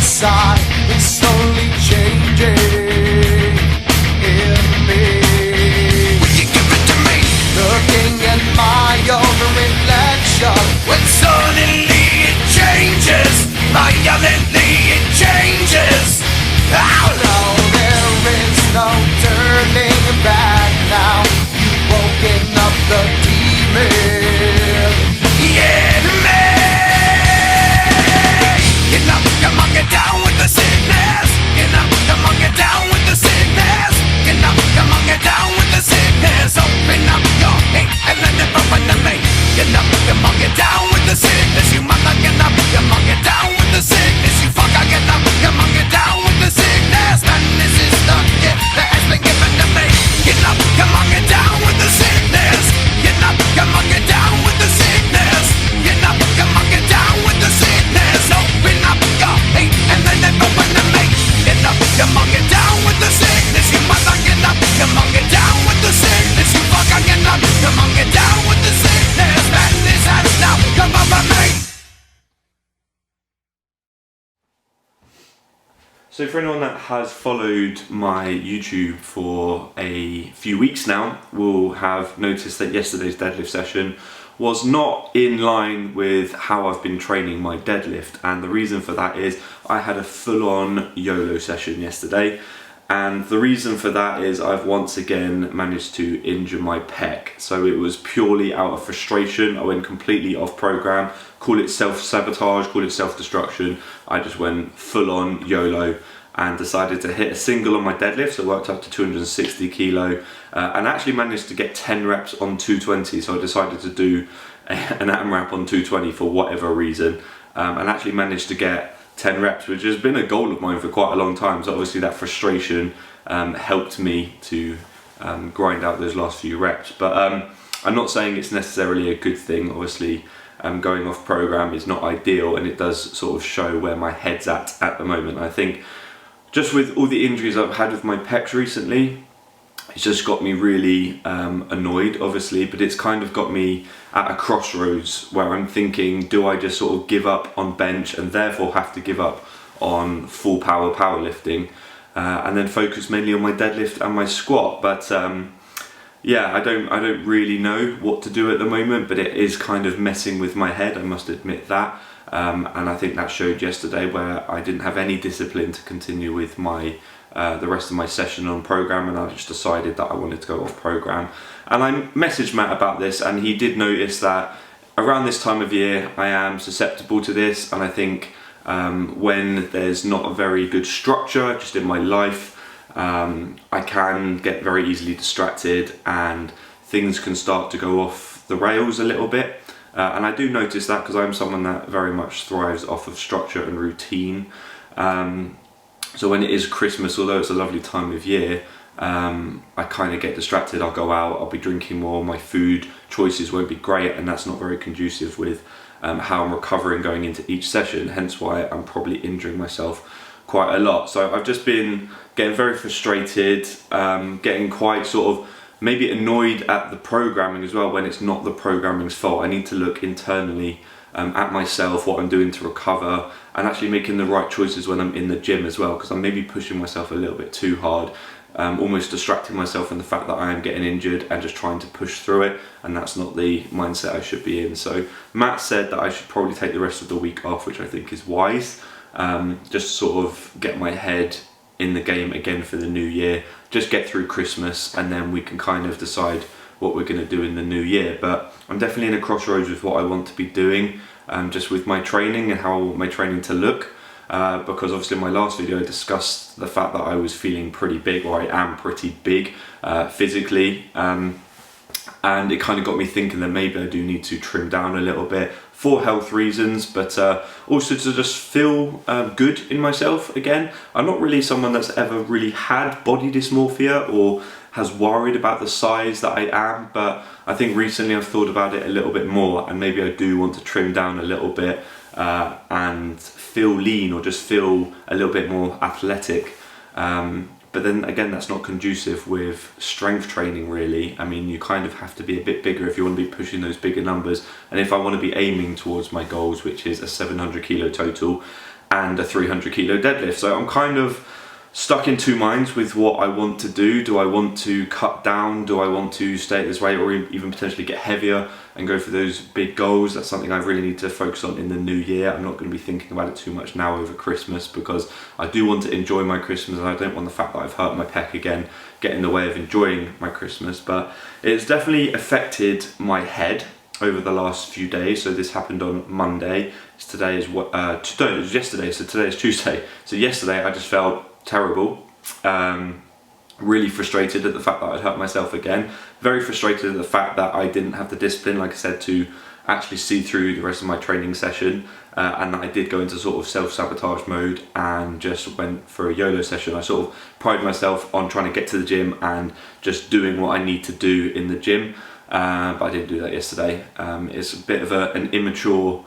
inside is slowly changing in me. Will you give it to me? Looking at my own reflection, when suddenly it changes, violently it changes. Oh no, there is no turning back now. You've woken up the demon in me. Come on, get down with the sickness. Come on, get down with the sickness. Come on, get down with the sickness. Open up your hate and let it open to me. Come on, get down with the sickness. You mother, get up. Come on, get down with the sickness. You fucker, get up. Come on, get down with the sickness. And this is the gift that has been given to me. Get up, come on, get down with the sickness. Get up, come on, get down with the sickness. Get up, come on, get down with the sickness. Open up your hate and then it open to me. Get up, come on, get down with the sickness. You mother, get up. Come on, get down with the sickness. You fucker, get up. Come on, get down with the sickness. Madness has now come over me. So for anyone that has followed my YouTube for a few weeks now, will have noticed that yesterday's deadlift session was not in line with how I've been training my deadlift, and the reason for that is I had a full-on Yolo session yesterday, and the reason for that is I've once again managed to injure my pec. So it was purely out of frustration. I went completely off program. Call it self-sabotage, call it self-destruction. I just went full-on Yolo and decided to hit a single on my deadlift, so worked up to 260 kilo, and actually managed to get 10 reps on 220. So I decided to do an AMRAP on 220 for whatever reason, and actually managed to get 10 reps, which has been a goal of mine for quite a long time. So obviously that frustration helped me to grind out those last few reps. But I'm not saying it's necessarily a good thing. Obviously going off program is not ideal, and it does sort of show where my head's at the moment. I think just with all the injuries I've had with my pecs recently, it's just got me really annoyed, obviously, but it's kind of got me at a crossroads where I'm thinking, do I just sort of give up on bench and therefore have to give up on full power powerlifting, and then focus mainly on my deadlift and my squat? But yeah, I don't really know what to do at the moment, but it is kind of messing with my head, I must admit that. And I think that showed yesterday, where I didn't have any discipline to continue with my the rest of my session on program, and I just decided that I wanted to go off program. And I messaged Matt about this, and he did notice that around this time of year I am susceptible to this, and I think when there's not a very good structure just in my life, I can get very easily distracted and things can start to go off the rails a little bit. And I do notice that because I'm someone that very much thrives off of structure and routine. So when it is Christmas, although it's a lovely time of year, I kind of get distracted. I'll go out, I'll be drinking more, my food choices won't be great, and that's not very conducive with how I'm recovering going into each session, hence why I'm probably injuring myself quite a lot. So I've just been getting very frustrated, getting quite sort of maybe annoyed at the programming as well, when it's not the programming's fault. I need to look internally at myself, what I'm doing to recover, and actually making the right choices when I'm in the gym as well, because I'm maybe pushing myself a little bit too hard, almost distracting myself from the fact that I am getting injured and just trying to push through it, and that's not the mindset I should be in. So Matt said that I should probably take the rest of the week off, which I think is wise, just sort of get my head in the game again for the new year, just get through Christmas, and then we can kind of decide what we're going to do in the new year. But I'm definitely in a crossroads with what I want to be doing, just with my training and how I want my training to look, because obviously in my last video I discussed the fact that I was feeling pretty big, or I am pretty big physically, and it kind of got me thinking that maybe I do need to trim down a little bit for health reasons, but also to just feel good in myself again. I'm not really someone that's ever really had body dysmorphia or has worried about the size that I am, but I think recently I've thought about it a little bit more, and maybe I do want to trim down a little bit and feel lean, or just feel a little bit more athletic. But then again, that's not conducive with strength training really. I mean, you kind of have to be a bit bigger if you want to be pushing those bigger numbers. And if I want to be aiming towards my goals, which is a 700 kilo total and a 300 kilo deadlift. So I'm kind of stuck in two minds with what I want to do. Do I want to cut down? Do I want to stay at this weight, or even potentially get heavier and go for those big goals? That's something I really need to focus on in the new year. I'm not going to be thinking about it too much now over Christmas, because I do want to enjoy my Christmas, and I don't want the fact that I've hurt my pec again get in the way of enjoying my Christmas. But it's definitely affected my head over the last few days. So this happened on Monday. Today is what it was yesterday, so today is Tuesday. So yesterday I just felt terrible, really frustrated at the fact that I'd hurt myself again, very frustrated at the fact that I didn't have the discipline, like I said, to actually see through the rest of my training session, and that I did go into sort of self-sabotage mode and just went for a YOLO session. I sort of pride myself on trying to get to the gym and just doing what I need to do in the gym, but I didn't do that yesterday. It's a bit of an immature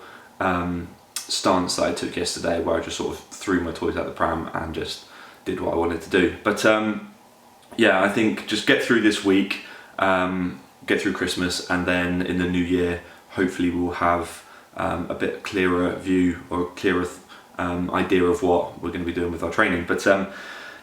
stance that I took yesterday, where I just sort of threw my toys out the pram and just did what I wanted to do. But yeah, I think just get through this week, get through Christmas, and then in the new year hopefully we'll have a bit clearer view, or clearer idea of what we're going to be doing with our training. But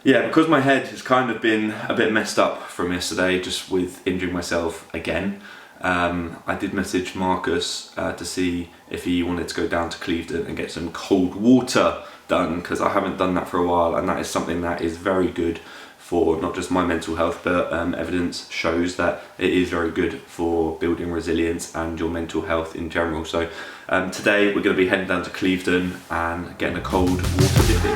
yeah, because my head has kind of been a bit messed up from yesterday, just with injuring myself again, I did message Marcus to see if he wanted to go down to Clevedon and get some cold water done, because I haven't done that for a while, and that is something that is very good for not just my mental health, but evidence shows that it is very good for building resilience and your mental health in general. So today we're going to be heading down to Clevedon and getting a cold water dipping.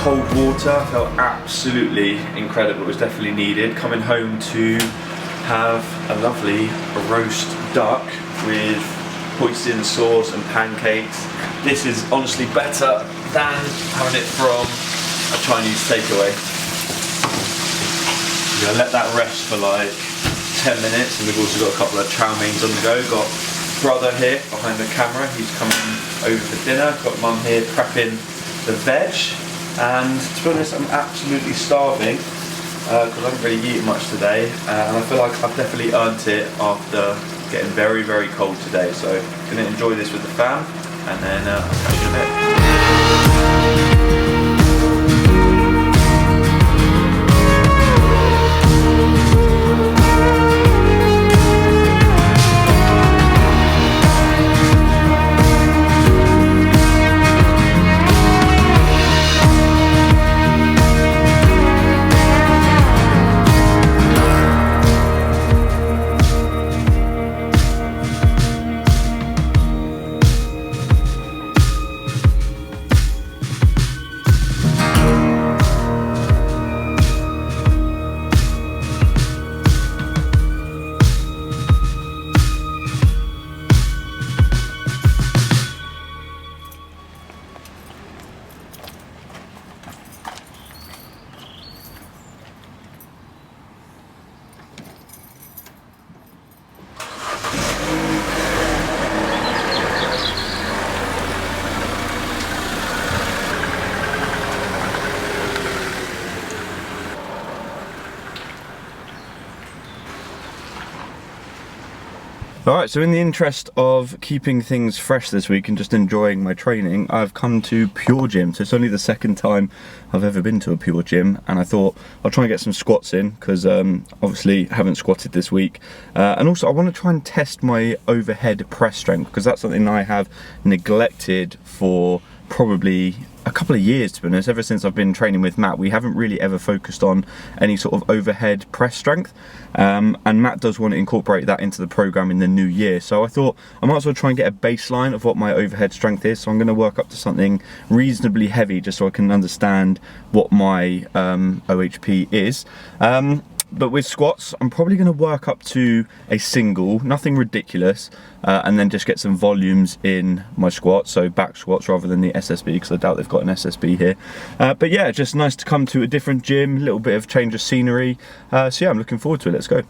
Cold water felt absolutely incredible. It was definitely needed. Coming home to have a lovely roast duck with hoisin sauce and pancakes. This is honestly better than having it from a Chinese takeaway. We're gonna let that rest for like 10 minutes, and we've also got a couple of chow meins on the go. Got brother here behind the camera, he's coming over for dinner. Got mum here prepping the veg. And to be honest, I'm absolutely starving because I haven't really eaten much today, and I feel like I've definitely earned it after getting very, very cold today. So I'm going to enjoy this with the fam, and then I'll catch you in a bit. Alright, so in the interest of keeping things fresh this week and just enjoying my training, I've come to Pure Gym. So it's only the second time I've ever been to a Pure Gym, and I thought I'll try and get some squats in, because obviously haven't squatted this week. And also I want to try and test my overhead press strength, because that's something I have neglected for probably a couple of years, to be honest. Ever since I've been training with Matt, we haven't really ever focused on any sort of overhead press strength, and Matt does want to incorporate that into the program in the new year. So I thought I might as well try and get a baseline of what my overhead strength is. So I'm going to work up to something reasonably heavy just so I can understand what my OHP is. But with squats, I'm probably going to work up to a single, nothing ridiculous, and then just get some volumes in my squats, so back squats rather than the SSB, because I doubt they've got an SSB here. But yeah, just nice to come to a different gym, a little bit of change of scenery. So yeah, I'm looking forward to it. Let's go.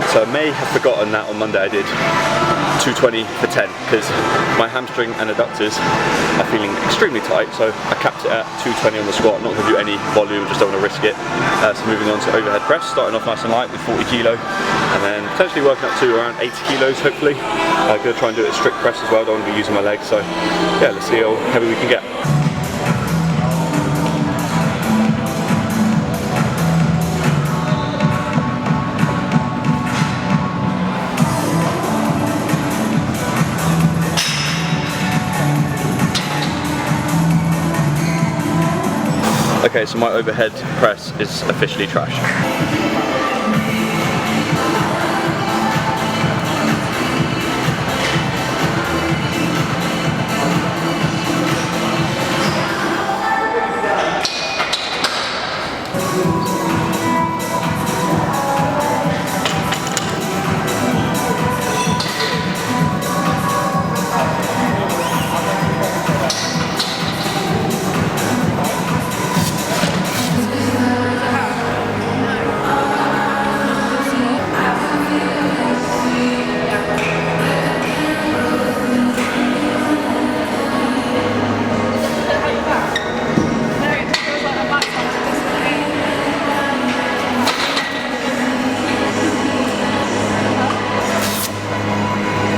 So I may have forgotten that on Monday I did 220 for 10 because my hamstring and adductors are feeling extremely tight, so I capped it at 220 on the squat. I'm not going to do any volume, just don't want to risk it. So moving on to overhead press, starting off nice and light with 40 kilo and then potentially working up to around 80 kilos hopefully. I'm going to try and do it at strict press as well, don't want to be using my legs, so yeah, let's see how heavy we can get. Okay, so my overhead press is officially trash.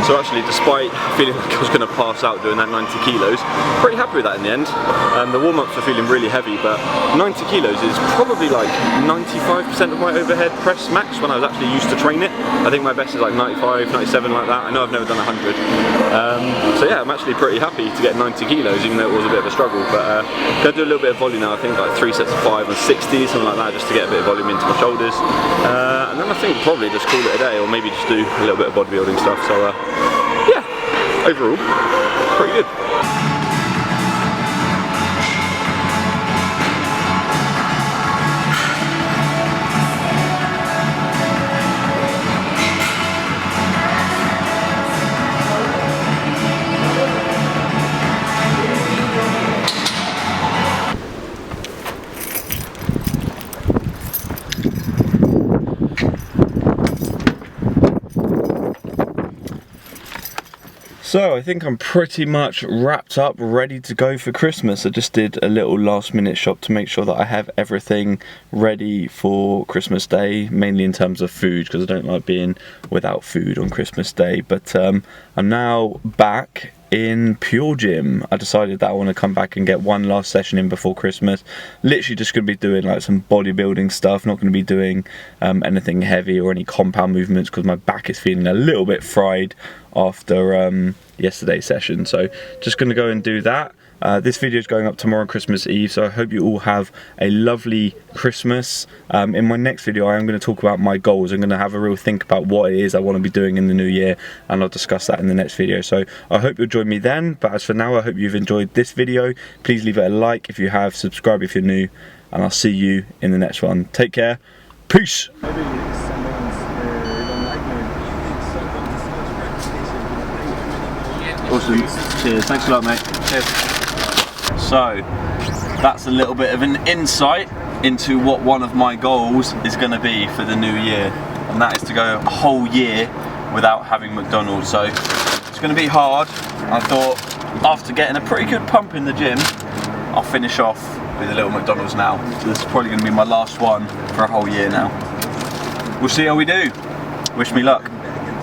So actually, despite feeling like I was going to pass out doing that 90 kilos, pretty happy with that in the end. The warm-ups are feeling really heavy, but 90 kilos is probably like 95% of my overhead press max when I was actually used to train it. I think my best is like 95, 97, like that. I know I've never done 100. So yeah, I'm actually pretty happy to get 90 kilos, even though it was a bit of a struggle. But going to do a little bit of volume now, I think like 3 sets of 5 and 60, something like that, just to get a bit of volume into my shoulders. And then I think probably just call it a day, or maybe just do a little bit of bodybuilding stuff. So yeah, overall, pretty good. So I think I'm pretty much wrapped up, ready to go for Christmas. I just did a little last minute shop to make sure that I have everything ready for Christmas Day, mainly in terms of food, because I don't like being without food on Christmas Day. But I'm now back in Pure Gym. I decided that I want to come back and get one last session in before Christmas. Literally just going to be doing like some bodybuilding stuff, not going to be doing anything heavy or any compound movements, because my back is feeling a little bit fried after yesterday's session. So just going to go and do that. This video is going up tomorrow, Christmas Eve, so I hope you all have a lovely Christmas. In my next video I am going to talk about my goals. I'm going to have a real think about what it is I want to be doing in the new year, and I'll discuss that in the next video. So I hope you'll join me then, but as for now I hope you've enjoyed this video. Please leave it a like if you have, subscribe if you're new, and I'll see you in the next one. Take care, peace! Awesome. Cheers. Thanks a lot, mate. Cheers. So, that's a little bit of an insight into what one of my goals is going to be for the new year, and that is to go a whole year without having McDonald's. So it's going to be hard. I thought after getting a pretty good pump in the gym, I'll finish off with a little McDonald's now. So this is probably going to be my last one for a whole year now. We'll see how we do. Wish me luck.